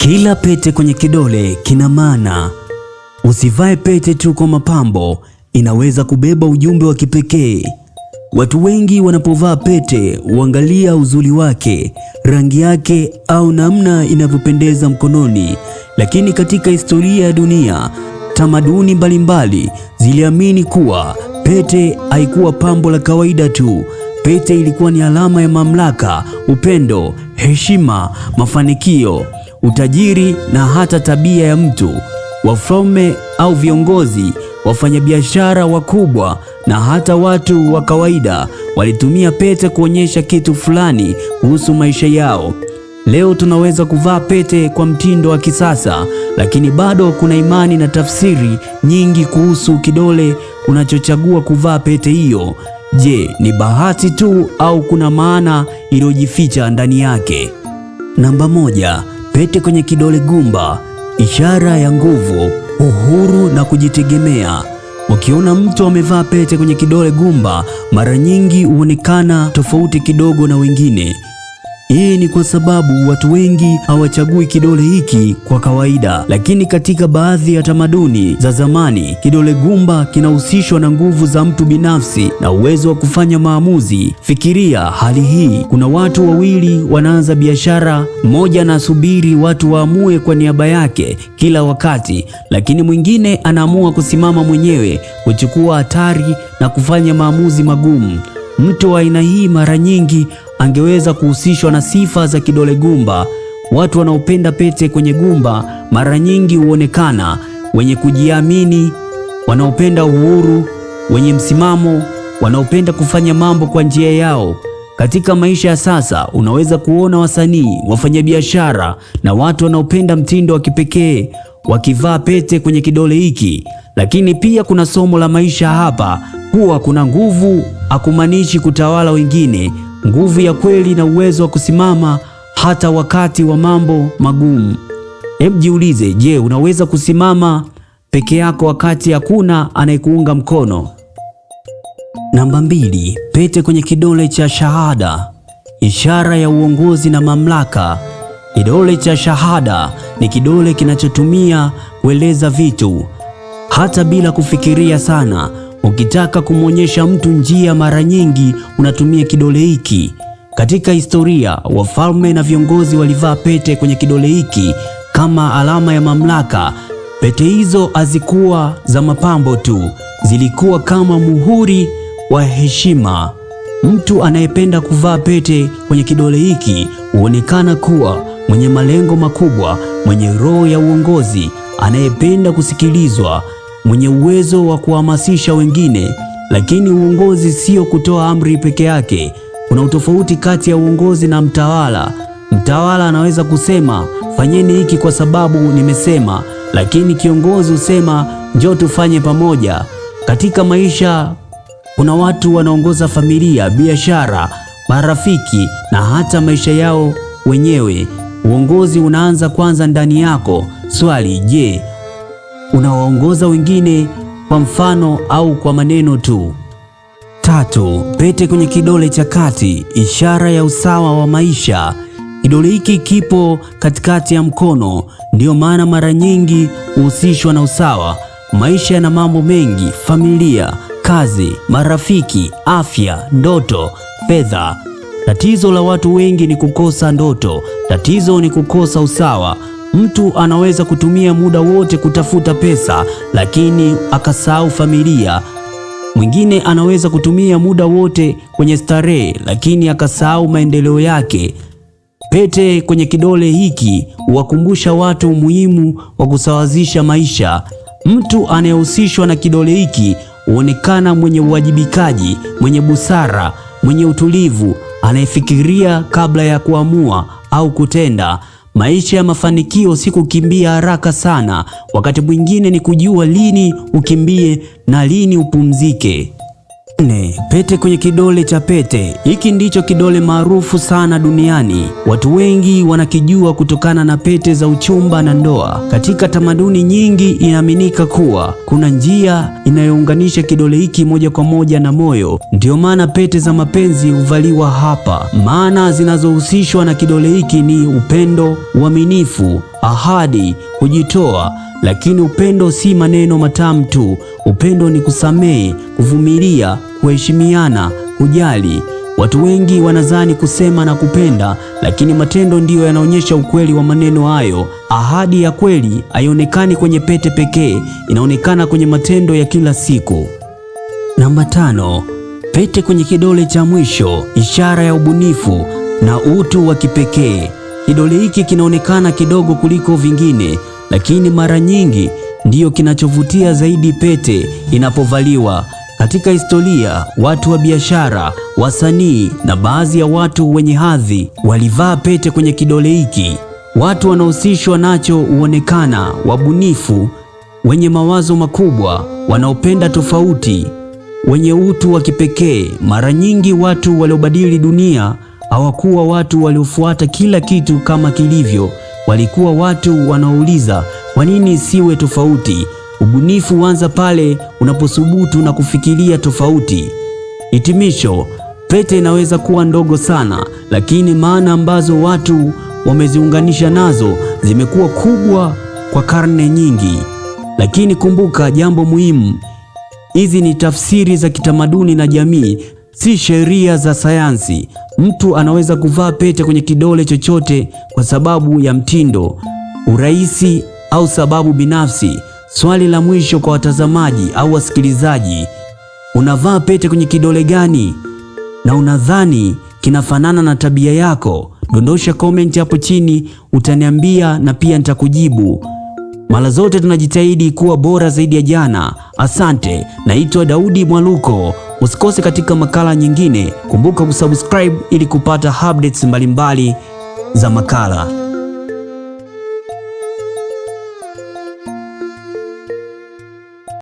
Kila pete kwenye kidole kina maana. Usivae pete tu kwa mapambo, inaweza kubeba ujumbe wa kipekee. Watu wengi wanapovaa pete huangalia uzuri wake, rangi yake au namna inavyopendeza mkononi. Lakini katika historia ya dunia, tamaduni mbalimbali ziliamini kuwa pete haikuwa pambo la kawaida tu. Pete ilikuwa ni alama ya mamlaka, upendo, heshima, mafanikio, utajiri na hata tabia ya mtu. Wafalme au viongozi, wafanyabiashara wakubwa na hata watu wa kawaida walitumia pete kuonyesha kitu fulani kuhusu maisha yao. Leo tunaweza kuvaa pete kwa mtindo wa kisasa, lakini bado kuna imani na tafsiri nyingi kuhusu kidole unachochagua kuvaa pete hiyo. Je, ni bahati tu au kuna maana iliyojificha ndani yake? Namba 1, pete kwenye kidole gumba, ishara ya nguvu, uhuru na kujitegemea. Ukiona mtu amevaa pete kwenye kidole gumba, mara nyingi huonekana tofauti kidogo na wengine. Hii ni kwa sababu watu wengi hawachagui kidole hiki kwa kawaida, lakini katika baadhi ya tamaduni za zamani, kidole gumba kinahusishwa na nguvu za mtu binafsi na uwezo wa kufanya maamuzi. Fikiria hali hii, kuna watu wawili wanaanza biashara, mmoja anasubiri watu waamue kwa niaba yake kila wakati, lakini mwingine anaamua kusimama mwenyewe, kuchukua hatari na kufanya maamuzi magumu. Mtu wa aina hii mara nyingi angeweza kuhusishwa na sifa za kidole gumba. Watu wanaopenda pete kwenye gumba mara nyingi huonekana wenye kujiamini, wanaopenda uhuru, wenye msimamo, wanaopenda kufanya mambo kwa njia yao. Katika maisha ya sasa, unaweza kuona wasanii, wafanyabiashara na watu wanaopenda mtindo wa kipekee wakivaa pete kwenye kidole hiki. Lakini pia kuna somo la maisha hapa, kuwa kuna nguvu hakumaanishi kutawala wengine. Nguvu ya kweli na uwezo wa kusimama hata wakati wa mambo magumu. Hebu jiulize, je, unaweza kusimama peke yako wakati hakuna anayekuunga mkono? Namba 2, pete kwenye kidole cha shahada, ishara ya uongozi na mamlaka. Kidole cha shahada ni kidole kinachotumia kueleza vitu hata bila kufikiria sana. Ukitaka kumwonyesha mtu njia, mara nyingi unatumia kidole hiki. Katika historia, wafalme na viongozi walivaa pete kwenye kidole hiki kama alama ya mamlaka. Pete hizo hazikuwa za mapambo tu, zilikuwa kama muhuri wa heshima. Mtu anayependa kuvaa pete kwenye kidole hiki huonekana kuwa mwenye malengo makubwa, mwenye roho ya uongozi, anayependa kusikilizwa, mwenye uwezo wa kuhamasisha wengine. Lakini uongozi sio kutoa amri peke yake. Kuna utofauti kati ya uongozi na mtawala. Mtawala anaweza kusema fanyeni hiki kwa sababu nimesema, lakini kiongozi husema njoo tufanye pamoja. Katika maisha kuna watu wanaongoza familia, biashara, marafiki na hata maisha yao wenyewe. Uongozi unaanza kwanza ndani yako. Swali, je, unawaongoza wengine kwa mfano au kwa maneno tu? 3, pete kwenye kidole cha kati, ishara ya usawa wa maisha. Kidole hiki kipo katikati ya mkono, ndio maana mara nyingi huhusishwa na usawa. Maisha yana mambo mengi: familia, kazi, marafiki, afya, ndoto, fedha. Tatizo la watu wengi ni kukosa ndoto. Tatizo ni kukosa usawa. Mtu anaweza kutumia muda wote kutafuta pesa, lakini akasahau familia. Mwingine anaweza kutumia muda wote kwenye starehe, lakini akasahau maendeleo yake. Pete kwenye kidole hiki huwakumbusha watu umuhimu wa kusawazisha maisha. Mtu anayehusishwa na kidole hiki huonekana mwenye uwajibikaji, mwenye busara, mwenye utulivu, anayefikiria kabla ya kuamua au kutenda. Maisha ya mafanikio si kukimbia haraka sana. Wakati mwingine ni kujua lini ukimbie na lini upumzike. 4, pete kwenye kidole cha pete. Hiki ndicho kidole maarufu sana duniani. Watu wengi wanakijua kutokana na pete za uchumba na ndoa. Katika tamaduni nyingi inaaminika kuwa kuna njia inayounganisha kidole hiki moja kwa moja na moyo. Ndio maana pete za mapenzi huvaliwa hapa. Maana zinazohusishwa na kidole hiki ni upendo, uaminifu, ahadi, kujitoa. Lakini upendo si maneno matamu tu. Upendo ni kusamehe, kuvumilia, kuheshimiana, kujali. Watu wengi wanadhani kusema na kupenda, lakini matendo ndiyo yanaonyesha ukweli wa maneno hayo. Ahadi ya kweli haionekani kwenye pete pekee, inaonekana kwenye matendo ya kila siku. Namba 5, pete kwenye kidole cha mwisho, ishara ya ubunifu na utu wa kipekee. Kidole hiki kinaonekana kidogo kuliko vingine, lakini mara nyingi ndiyo kinachovutia zaidi pete inapovaliwa. Katika historia, watu wa biashara, wasanii na baadhi ya watu wenye hadhi walivaa pete kwenye kidole hiki. Watu wanaohusishwa nacho huonekana wabunifu, wenye mawazo makubwa, wanaopenda tofauti, wenye utu wa kipekee. Mara nyingi watu waliobadili dunia hawakuwa watu waliofuata kila kitu kama kilivyo. Walikuwa watu wanaouliza, kwa nini siwe tofauti? Ubunifu huanza pale unapothubutu na kufikiria tofauti. Hitimisho, pete inaweza kuwa ndogo sana, lakini maana ambazo watu wameziunganisha nazo zimekuwa kubwa kwa karne nyingi. Lakini kumbuka jambo muhimu, hizi ni tafsiri za kitamaduni na jamii, si sheria za sayansi. Mtu anaweza kuvaa pete kwenye kidole chochote kwa sababu ya mtindo, urahisi au sababu binafsi. Swali la mwisho kwa watazamaji au wasikilizaji, unavaa pete kwenye kidole gani? Na unadhani kinafanana na tabia yako? Dondosha comment hapo chini, utaniambia na pia nitakujibu. Mara zote tunajitahidi kuwa bora zaidi ya jana. Asante, naitwa Daudi Mwaluko. Usikose katika makala nyingine. Kumbuka kusubscribe ili kupata updates mbalimbali za makala.